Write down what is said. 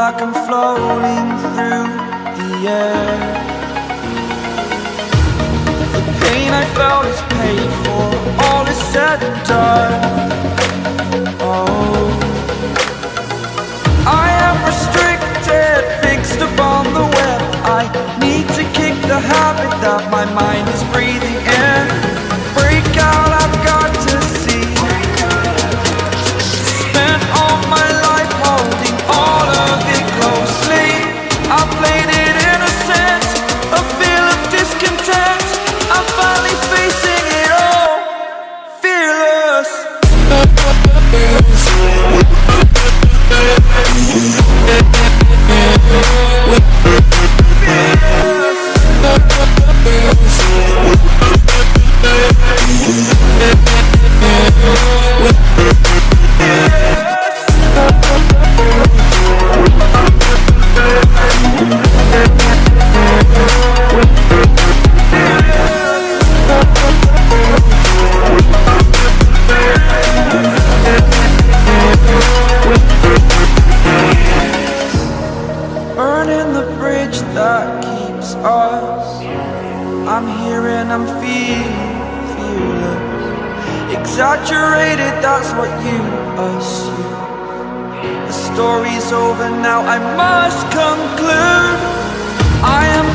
like I'm floating through the air. The pain I felt is paid for, all is said and done. Oh, I am restricted, fixed upon the web. I need to kick the habit that my mind is breathing in. Break out, I've got to see. Spent all my life holding all of it closely. I played it innocent, a feel of discontent. I'm finally facing it all, fearless. Burning the bridge that keeps us. I'm here and I'm feeling fearless. Exaggerated, that's what you assume. The story's over now, I must conclude. I am